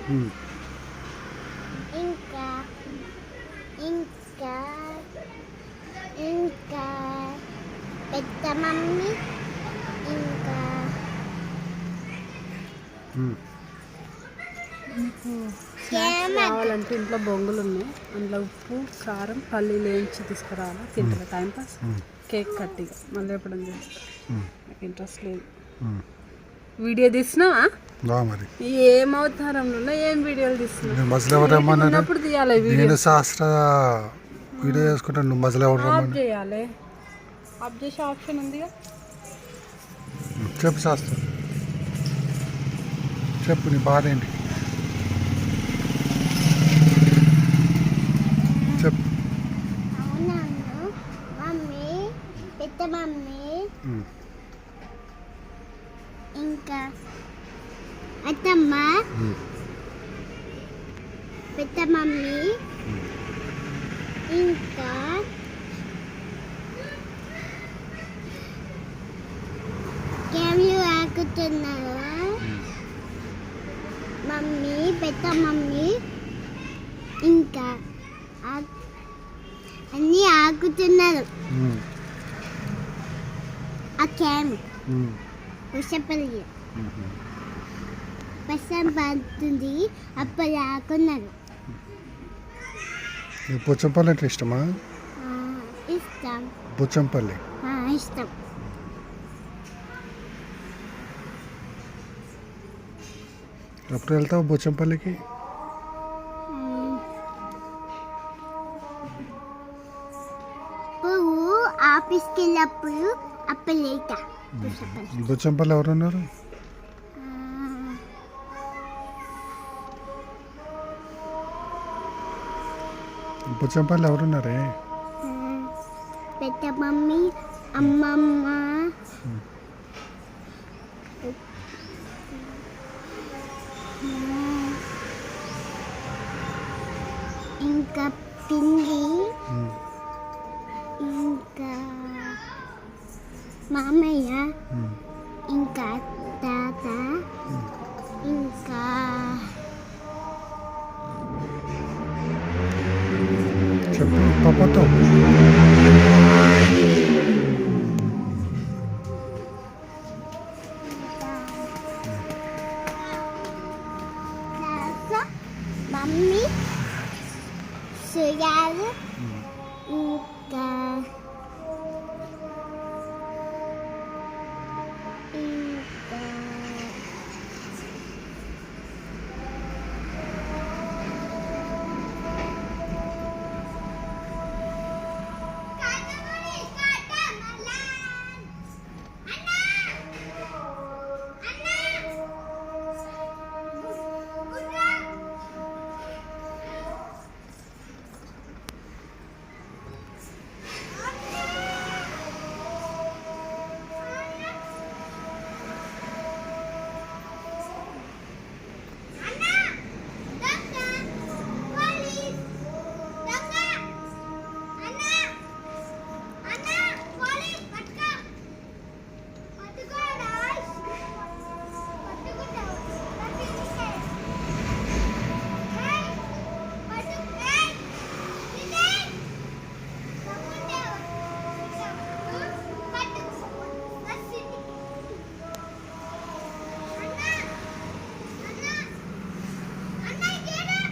ఇంకా ఇంకా ఇంకా పెద్ద మమ్మీ ఇంకా కావాలంటే ఇంట్లో బొంగులు ఉన్నాయి, అందులో ఉప్పు కారం పల్లీలు వేయించి తీసుకురావాలా, తింటారా టైంపాస్. కేక్ కట్టిగా మళ్ళీ ఎప్పుడు చేస్తా, నాకు ఇంట్రెస్ట్ లేదు. వీడియో తీసినావా? మరి ఏం అవతారంలో ఏం వీడియోలు తీస్తున్నావు? తీయాలి వీడియో శాస్త్ర వీడియో చేసుకుంటాను. నువ్వు మధ్యలో ఆఫ్ చేయాలి, ఆఫ్ చేసే ఆప్షన్ ఉందిగా. చెప్పు శాస్త్ర, చెప్పు నీ బాధ ఏంటి చెప్పు. అవునాను మమ్మీ పెద్ద మమ్మీ ఇంకా అత్తమ్మ పెద్ద మమ్మీ ఇంకా కేవలు ఆకుతున్నారు. మమ్మీ పెద్ద మమ్మీ ఇంకా అన్నీ ఆకుతున్నారు. ఆ క్యామ్ వర్షపల్లి వర్షం పడుతుంది, అప్పుడు ఆకున్నారు. బొచ్చంపల్లి అంటే ఇష్టమా? ఇష్టం. బొచ్చంపల్లి ఇష్టం. ఎప్పుడు వెళ్తావు బొచ్చంపల్లికి? ఆఫీస్కి వెళ్ళినప్పుడు అప్పుడు లేక. బొచ్చంపల్లి ఎవరున్నారు? బొచ్చంపల్లి ఎవరున్నారే? పెద్ద మమ్మీ, అమ్మమ్మ, ఇంకా పిండి, ఇంకా మామయ్య, ఇంకా తాత, ఇంకా చెప్పు పాపతో. మమ్మీ సుయాలు ఇంకా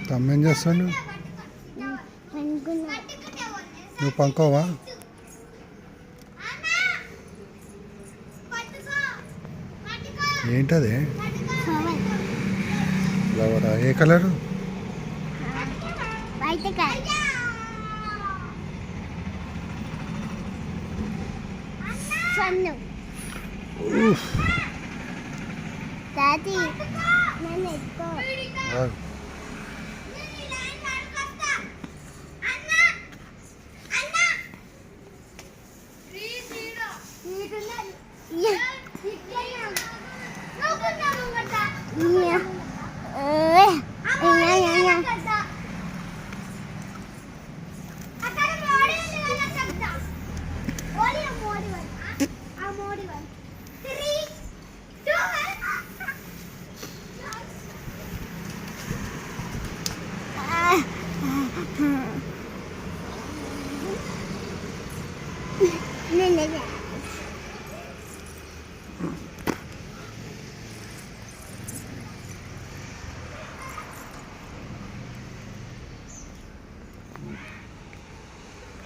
తమ్మేం చేస్తాను? నువ్వు పంకోవా? ఏంటది? ఫ్లవరా? ఏ కలరు? డాడీ నేను